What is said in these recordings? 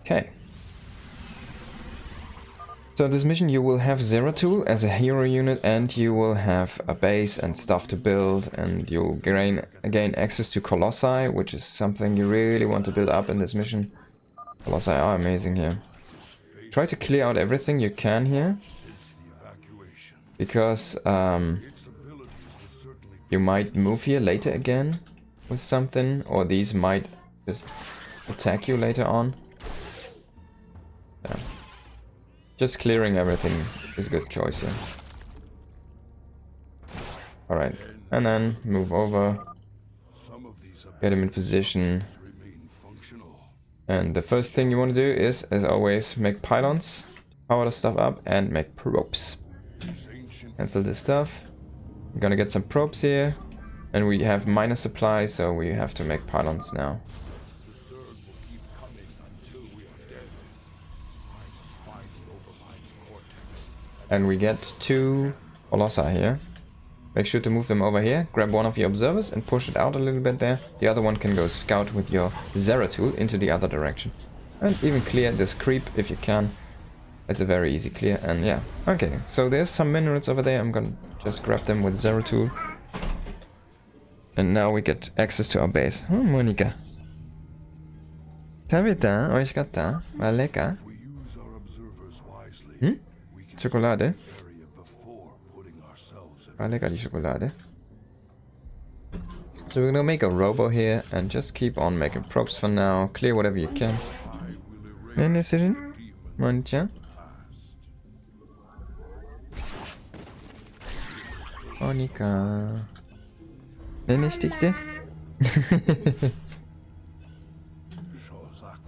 Okay. So this mission you will have Zeratul as a hero unit, and you will have a base and stuff to build, and you'll gain access to Colossi, which is something you really want to build up in this mission. Colossi are amazing here. Try to clear out everything you can here, because you might move here later again with something, or these might just attack you later on. Yeah. Just clearing everything is a good choice here. Alright, and then move over, get him in position. And the first thing you want to do is, as always, make pylons, power the stuff up, and make probes. Cancel this stuff. We're gonna get some probes here, and we have minor supply, so we have to make pylons now. And we get 2 Colossi here. Make sure to move them over here. Grab one of your observers and push it out a little bit there. The other one can go scout with your Zeratul into the other direction. And even clear this creep if you can. It's a very easy clear, and yeah. Okay, so there's some minerals over there. I'm gonna just grab them with Zeratul. And now we get access to our base. Oh, Monika. Tavita, oishikatta? War lecker? Hm? Schokolade? War lecker die Schokolade. So we're gonna make a robo here and just keep on making probes for now. Clear whatever you can. Ne Sirin? Monica? Monika. Ne stickte?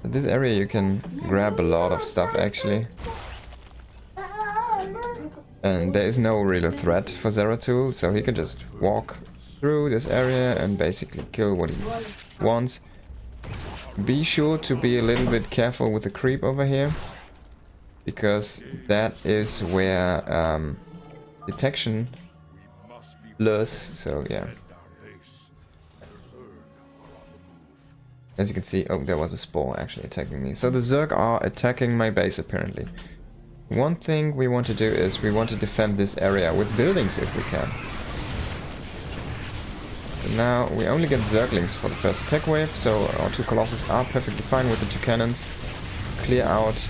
In this area you can grab a lot of stuff actually. And there is no real threat for Zeratul, so he can just walk through this area and basically kill what he wants. Be sure to be a little bit careful with the creep over here, because that is where detection lures, so yeah. As you can see, oh, there was a spore actually attacking me. So the Zerg are attacking my base apparently. One thing we want to do is we want to defend this area with buildings if we can. So now we only get Zerglings for the first attack wave, so our 2 Colossus are perfectly fine with the 2 cannons. Clear out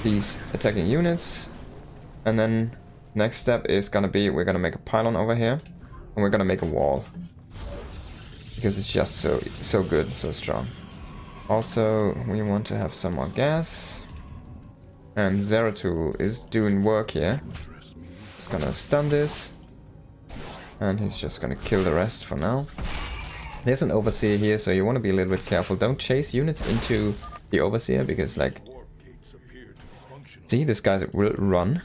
these attacking units, and then next step is gonna be we're gonna make a pylon over here, and we're gonna make a wall. Because it's just so good, so strong. Also, we want to have some more gas. And Zeratul is doing work here. He's gonna stun this. And he's just gonna kill the rest for now. There's an Overseer here, so you want to be a little bit careful. Don't chase units into the Overseer, because like... See, this guy will run.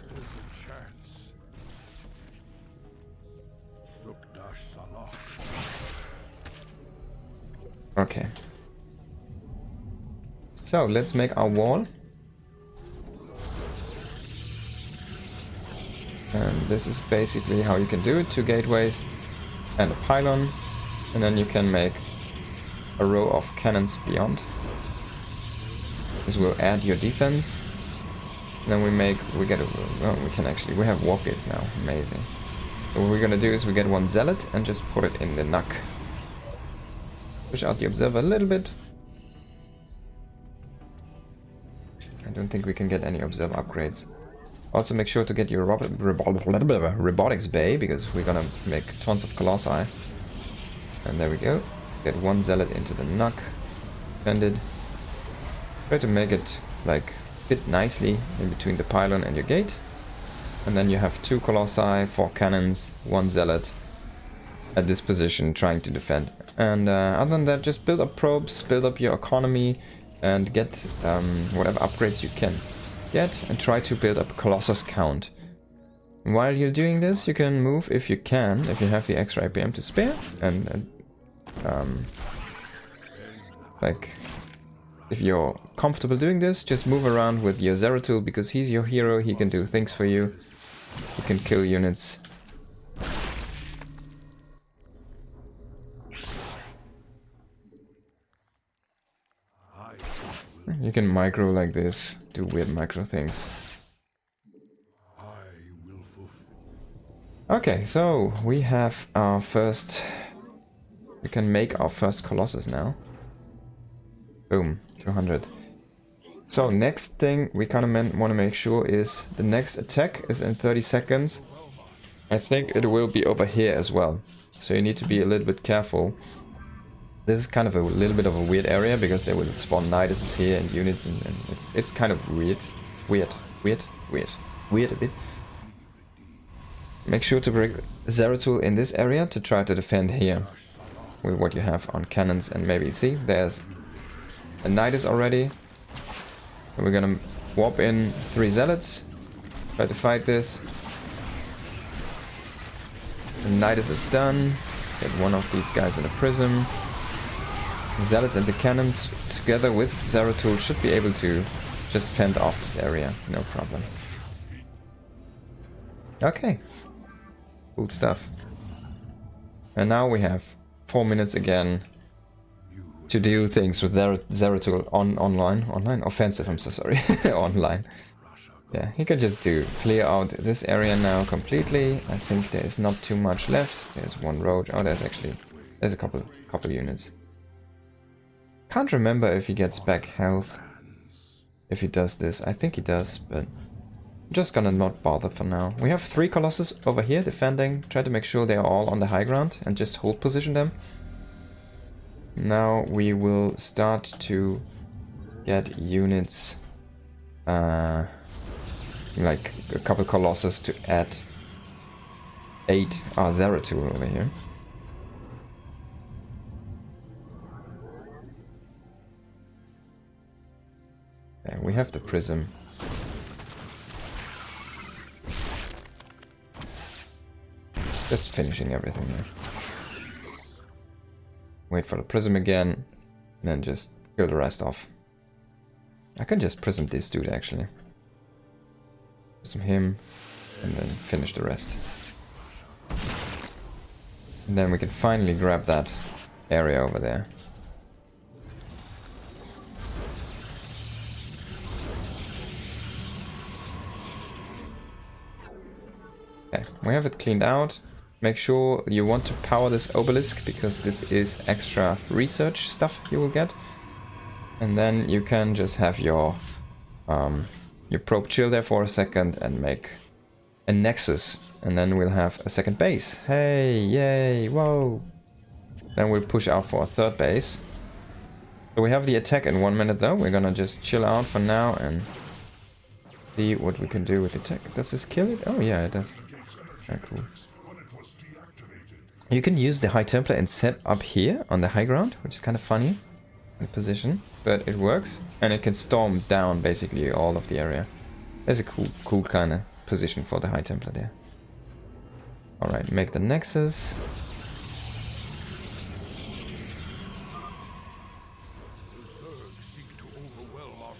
Okay. So, let's make our wall. And this is basically how you can do it. 2 gateways and a pylon. And then you can make a row of cannons beyond. This will add your defense. And then we have warp gates now. Amazing. So what we're gonna do is we get 1 zealot and just put it in the nuck. Push out the observer a little bit. I don't think we can get any observer upgrades. Also make sure to get your robotics bay, because we're gonna make tons of Colossi. And there we go. Get 1 zealot into the nuck. Defended. Try to make it like fit nicely in between the pylon and your gate. And then you have 2 Colossi, 4 cannons, 1 zealot at this position trying to defend. And other than that, just build up probes, build up your economy, and get whatever upgrades you can get, and try to build up a Colossus count. While you're doing this, you can move if you can, if you have the extra APM to spare, and like, if you're comfortable doing this, just move around with your Zeratul, because he's your hero, he can do things for you, he can kill units. You can micro like this, do weird micro things. Okay, so we have our first... We can make our first Colossus now. Boom, 200. So next thing we kind of want to make sure is the next attack is in 30 seconds. I think it will be over here as well. So you need to be a little bit careful. This is kind of a little bit of a weird area because they will spawn Niduses here and units and it's kind of weird. Weird a bit. Make sure to bring Zeratul in this area to try to defend here with what you have on cannons and maybe see there's a Nidus already. And we're gonna warp in 3 Zealots, try to fight this. The Nidus is done. Get one of these guys in a prism. The Zealots and the cannons together with Zeratul should be able to just fend off this area, no problem. Okay, cool stuff. And now we have 4 minutes again to do things with Zeratul online offensive, I'm so sorry, online. Yeah, he can just clear out this area now completely. I think there is not too much left. There's one road. Oh, there's a couple units. Can't remember if he gets back health if he does this. I think he does, but I'm just gonna not bother for now. We have 3 Colossus over here defending. Try to make sure they are all on the high ground and just hold position them. Now we will start to get units, like a couple Colossus to add 8 Zeratul over here. Yeah, we have the prism. Just finishing everything here. Wait for the prism again, and then just kill the rest off. I can just prism this dude actually. Prism him, and then finish the rest. And then we can finally grab that area over there. Okay, we have it cleaned out. Make sure you want to power this obelisk because this is extra research stuff you will get. And then you can just have your probe chill there for a second and make a nexus. And then we'll have a second base. Hey, yay, whoa. Then we'll push out for a third base. So we have the attack in 1 minute though. We're gonna just chill out for now and see what we can do with the attack. Does this kill it? Oh yeah, it does. Very cool. You can use the High Templar and set up here on the high ground, which is kind of funny in position, but it works. And it can storm down basically all of the area. There's a cool kind of position for the High Templar there. Alright, make the Nexus.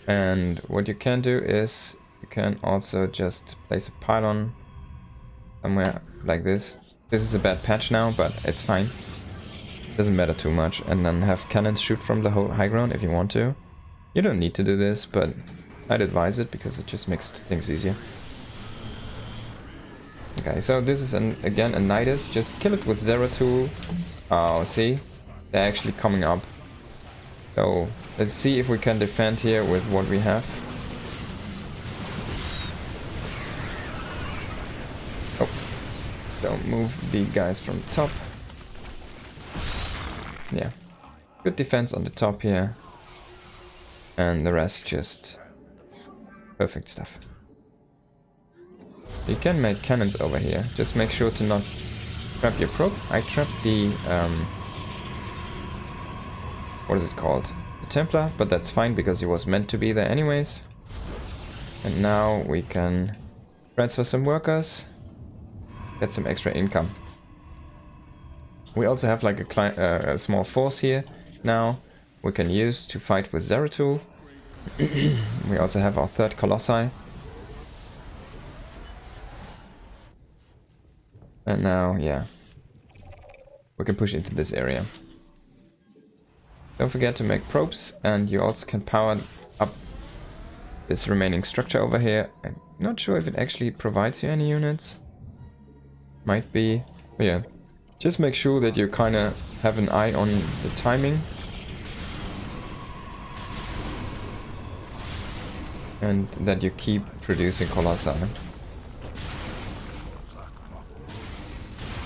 And what you can do is, you can also just place a pylon somewhere like this. This is a bad patch now, but it's fine. Doesn't matter too much. And then have cannons shoot from the high ground if you want to. You don't need to do this, but I'd advise it because it just makes things easier. Okay, so this is again a Nidus. Just kill it with Zeratul. Oh, see? They're actually coming up. So let's see if we can defend here with what we have. Don't move the guys from top. Yeah. Good defense on the top here. And the rest just perfect stuff. You can make cannons over here. Just make sure to not trap your probe. I trapped the what is it called? The Templar, but that's fine because he was meant to be there anyways. And now we can transfer some workers. Get some extra income. We also have like a small force here now we can use to fight with Zeratul. We also have our third Colossi. And now, yeah, we can push into this area. Don't forget to make probes, and you also can power up this remaining structure over here. I'm not sure if it actually provides you any units. Might be. But yeah, just make sure that you kind of have an eye on the timing. And that you keep producing Colossi.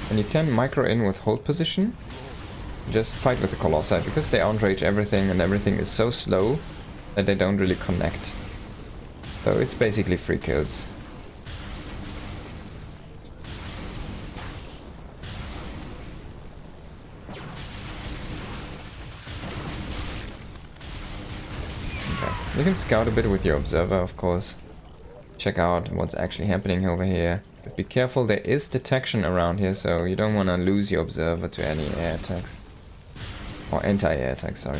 And you can micro in with hold position. Just fight with the Colossi, because they outrage everything and everything is so slow that they don't really connect. So it's basically free kills. Okay. You can scout a bit with your observer, of course. Check out what's actually happening over here. But be careful, there is detection around here, so you don't want to lose your observer to any air attacks. Or anti-air attacks, sorry.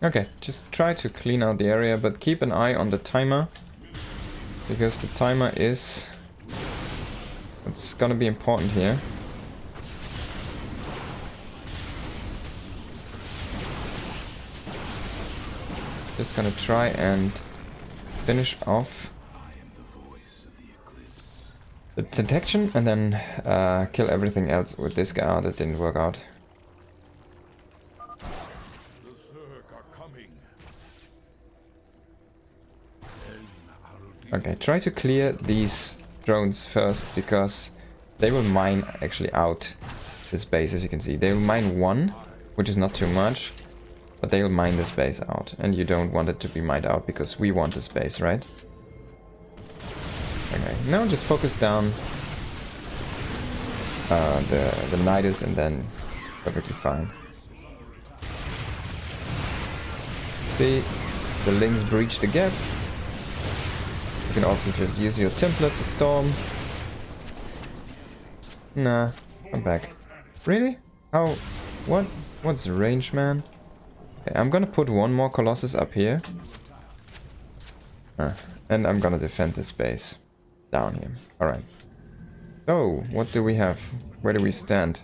Okay, just try to clean out the area, but keep an eye on the timer. Because the timer is what's gonna be important here. Just gonna try and finish off the detection and then kill everything else with this guy. Oh, that didn't work out. Okay, try to clear these drones first, because they will mine actually out this base, as you can see. They will mine one, which is not too much, but they will mine this base out. And you don't want it to be mined out, because we want this base, right? Okay, now just focus down the Nidus and then perfectly fine. See, the Lynx breached the gap. You can also just use your template to storm. Nah, I'm back. Really? How? What? What's the range, man? Okay, I'm gonna put one more Colossus up here. And I'm gonna defend this base down here. Alright. So, what do we have? Where do we stand?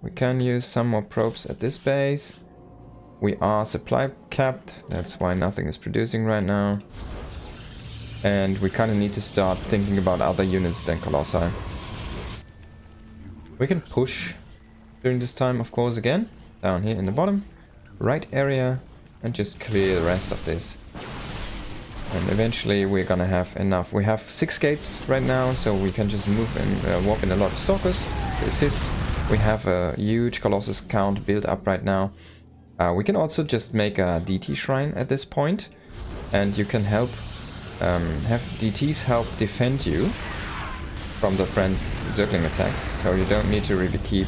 We can use some more probes at this base. We are supply capped. That's why nothing is producing right now. And we kind of need to start thinking about other units than Colossi. We can push during this time, of course, again. Down here in the bottom right area. And just clear the rest of this. And eventually we're gonna have enough. We have 6 gates right now, so we can just move and warp in a lot of stalkers to assist. We have a huge Colossus count built up right now. We can also just make a DT shrine at this point. And you can help have DTs help defend you from the friend's circling attacks, so you don't need to really keep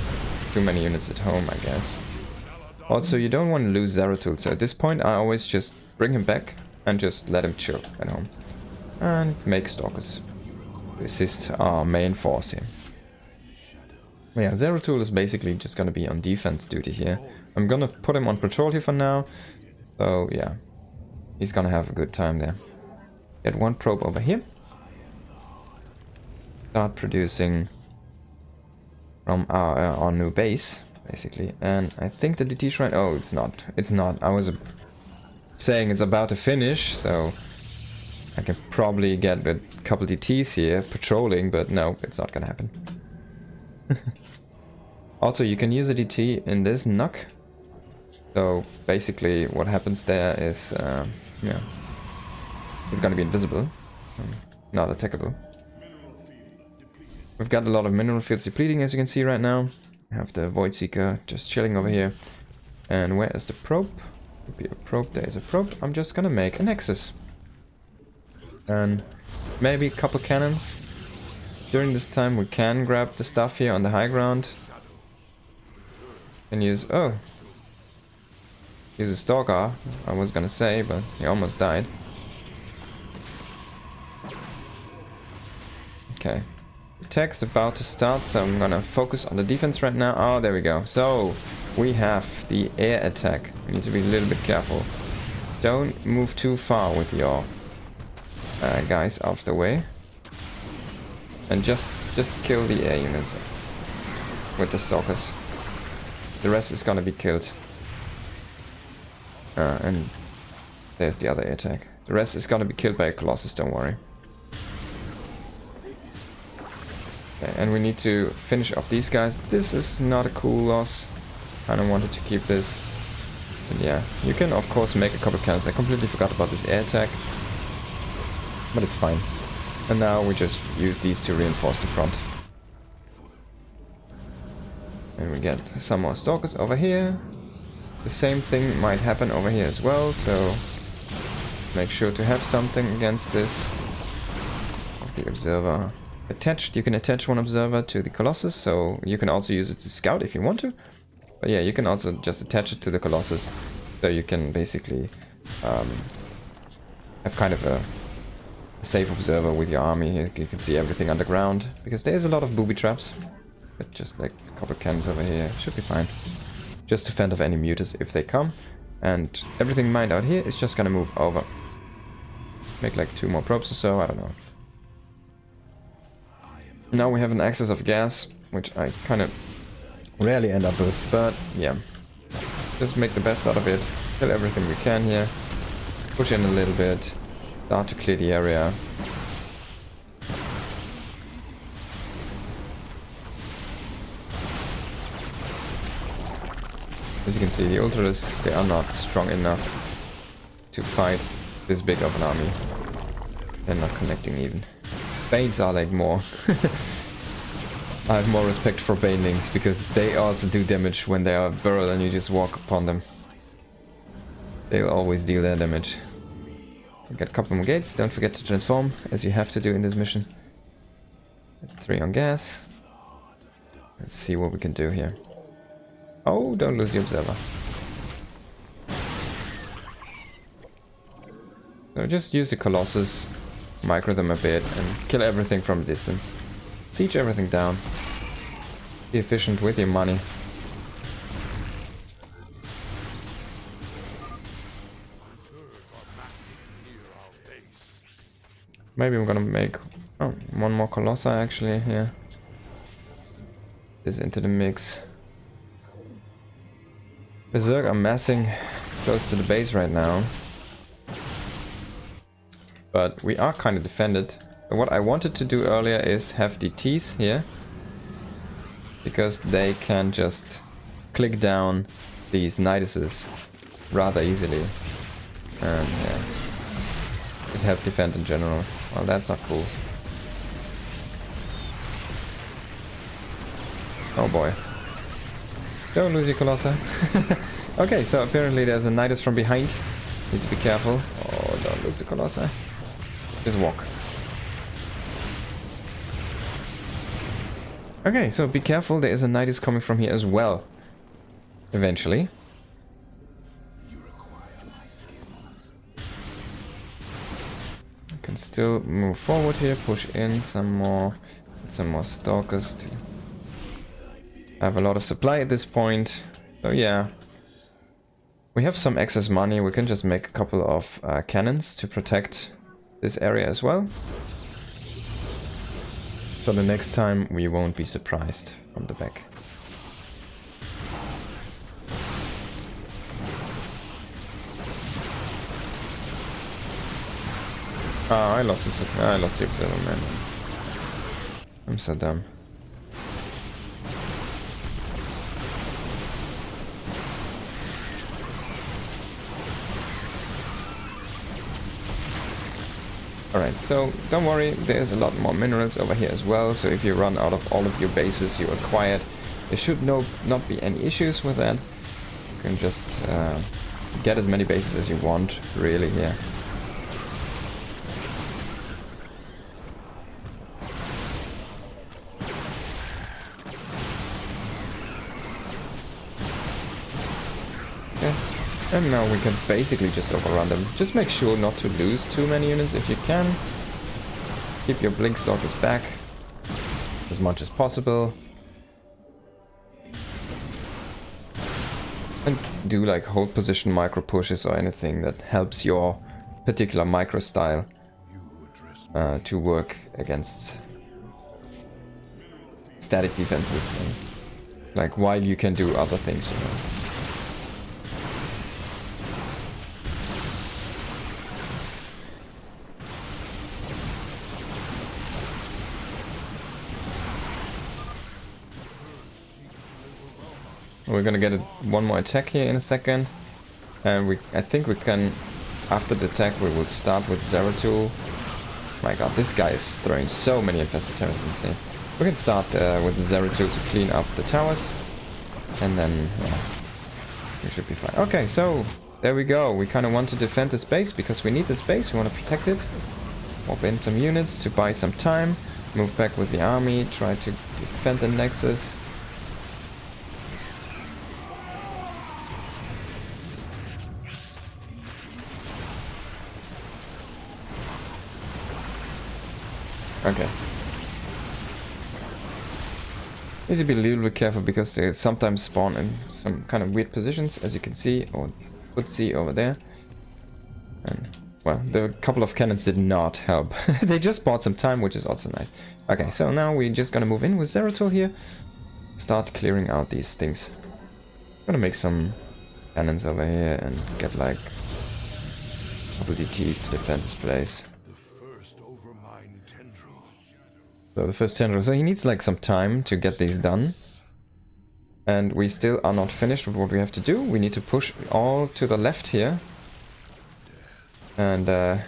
too many units at home, I guess. Also, you don't want to lose Zeratul, so at this point I always just bring him back and just let him chill at home. And make stalkers to assist our main force here. Yeah, Zeratul is basically just gonna be on defense duty here. I'm gonna put him on patrol here for now, so yeah, he's gonna have a good time there. Get one probe over here. Start producing from our new base, basically. And I think the DT shrine... Oh, it's not. It's not. I was saying it's about to finish, so I can probably get a couple DTs here patrolling, but no, it's not gonna happen. Also, you can use a DT in this knock. So basically what happens there is, yeah, it's gonna be invisible, not attackable. We've got a lot of mineral fields depleting, as you can see right now. We have the Void Seeker just chilling over here. And where is the probe? Could be a probe. There is a probe. I'm just gonna make a nexus. And maybe a couple cannons. During this time we can grab the stuff here on the high ground. And use... oh! Use a stalker, I was gonna say, but he almost died. Okay. Attack's about to start, so I'm gonna focus on the defense right now. Oh, there we go. So, we have the air attack. We need to be a little bit careful. Don't move too far with your guys out of the way. And just kill the air units with the stalkers. The rest is gonna be killed. And there's the other air attack. The rest is gonna be killed by a Colossus, don't worry. Okay, and we need to finish off these guys. This is not a cool loss. I don't wanted to keep this. But yeah, you can of course make a couple cannons. I completely forgot about this air attack. But it's fine. And now we just use these to reinforce the front. And we get some more stalkers over here. The same thing might happen over here as well, so make sure to have something against this. Of the observer. Attached, you can attach one observer to the Colossus, so you can also use it to scout if you want to. But yeah, you can also just attach it to the Colossus, so you can basically have kind of a safe observer with your army. You can see everything underground, because there's a lot of booby traps. But just like a couple cannons over here, should be fine. Just to fend off any mutas if they come. And everything mined out here is just gonna move over. Make like 2 more probes or so, I don't know. Now we have an excess of gas, which I kind of rarely end up with, but yeah. Just make the best out of it, kill everything we can here, push in a little bit, start to clear the area. As you can see, the Ultras, they are not strong enough to fight this big of an army. They're not connecting even. Banes are like more. I have more respect for Banelings because they also do damage when they are burrowed and you just walk upon them. They'll always deal their damage. We got a couple more gates, don't forget to transform, as you have to do in this mission. 3 on gas. Let's see what we can do here. Oh, don't lose the observer. So just use the Colossus. Micro them a bit and kill everything from a distance. Siege everything down. Be efficient with your money. Maybe I'm gonna make one more Colossi actually here. This into the mix. Berserk are massing close to the base right now. But we are kind of defended. But what I wanted to do earlier is have DTs here. Because they can just click down these Niduses rather easily. And yeah. Just have defend in general. Well, that's not cool. Oh boy. Don't lose your Colossi. Okay, so apparently there's a Nidus from behind. Need to be careful. Oh, don't lose the Colossi. Just walk. Okay, so be careful, there is a Nidus coming from here as well. Eventually. I can still move forward here, push in some more stalkers to have a lot of supply at this point. So yeah. We have some excess money, we can just make a couple of cannons to protect this area as well. So the next time we won't be surprised from the back. Ah, I lost the observer, man. I'm so dumb. Alright, so don't worry, there's a lot more minerals over here as well, so if you run out of all of your bases you acquired, there should not be any issues with that. You can just get as many bases as you want, really, here. And now we can basically just overrun them. Just make sure not to lose too many units if you can. Keep your blink stalkers back. as much as possible. And do like hold position micro pushes or anything that helps your particular micro style to work against static defenses. And, like while you can do other things, you know. We're gonna get one more attack here in a second, and I think we can, after the attack, we will start with Zeratul. My god, this guy is throwing so many infested towers, insane. We can start with Zeratul to clean up the towers, and then yeah, we should be fine. Okay, so there we go. We kind of want to defend the space because we need the space. We want to protect it. Pop in some units to buy some time. Move back with the army. Try to defend the Nexus. Okay. Need to be a little bit careful because they sometimes spawn in some kind of weird positions, as you can see, or could see over there. And, well, the couple of cannons did not help. They just bought some time, which is also nice. Okay, so now we're just gonna move in with Zeratul here. Start clearing out these things. I'm gonna make some cannons over here and get like couple DTs to defend this place. So the first tendril, so he needs like some time to get these done. And we still are not finished with what we have to do. We need to push all to the left here. And there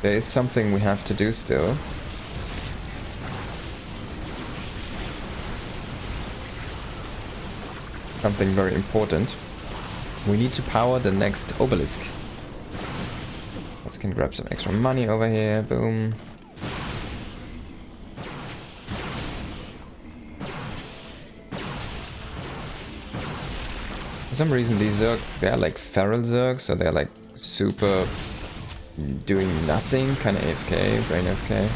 is something we have to do still. Something very important. We need to power the next obelisk. Let's can grab some extra money over here, boom. For some reason these Zerg, they're like feral Zerg, so they're like super doing nothing, kind of AFK, brain AFK.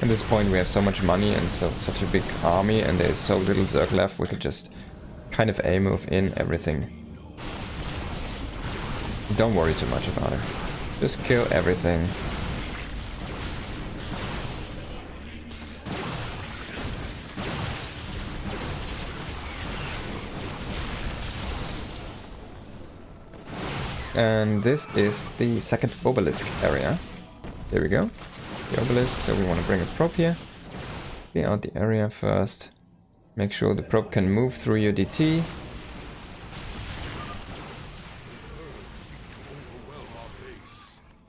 At this point we have so much money and such a big army, and there's so little Zerg left, we could just kind of A-move in everything. Don't worry too much about it. Just kill everything. And this is the second obelisk area. There we go. The obelisk, so we want to bring a probe here. Clear out the area first. Make sure the probe can move through your DT.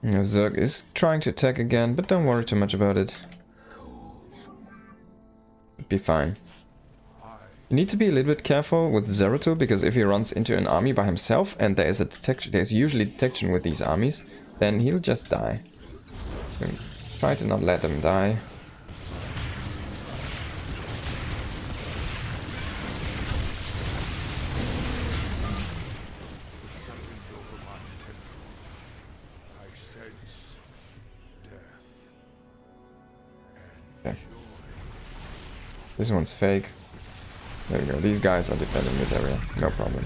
Zerg is trying to attack again, but don't worry too much about it. It'll be fine. You need to be a little bit careful with Zeratul, because if he runs into an army by himself and there is a detection, there's usually detection with these armies, then he'll just die. So try to not let him die. Okay. This one's fake. There we go, these guys are defending this area, no problem.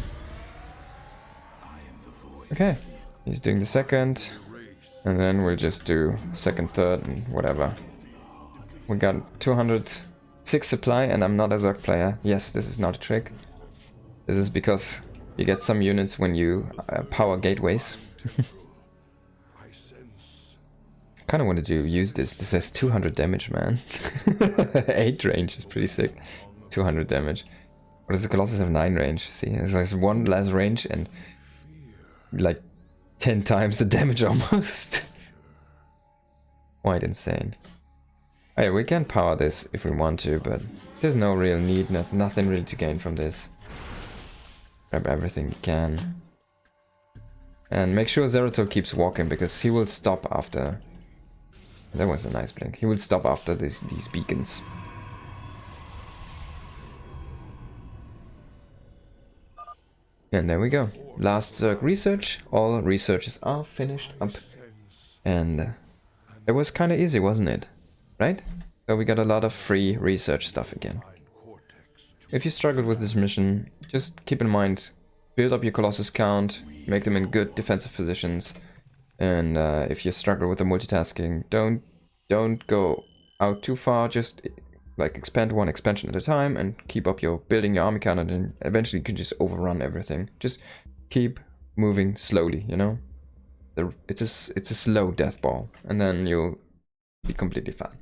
Okay, he's doing the second, and then we'll just do second, third, and whatever. We got 206 supply, and I'm not a Zerg player. Yes, this is not a trick. This is because you get some units when you power gateways. Kinda wanted to use this. This has 200 damage, man. 8 range is pretty sick. 200 damage. What does the Colossus have? 9 range. See, it's like 1 less range and like 10 times the damage almost. Quite insane. Oh, yeah, we can power this if we want to, but there's no real need, nothing really to gain from this. Grab everything you can. And make sure Zeratul keeps walking, because he will stop after... That was a nice blink. He will stop after these beacons. And there we go. Last Zerg research. All researches are finished up. And it was kind of easy, wasn't it? Right? So we got a lot of free research stuff again. If you struggled with this mission, just keep in mind, build up your Colossus count, make them in good defensive positions, and if you struggle with the multitasking, don't go out too far, just like expand one expansion at a time and keep up your building your army count, and then eventually you can just overrun everything. Just keep moving slowly, you know? It's a slow death ball, and then you'll be completely fine.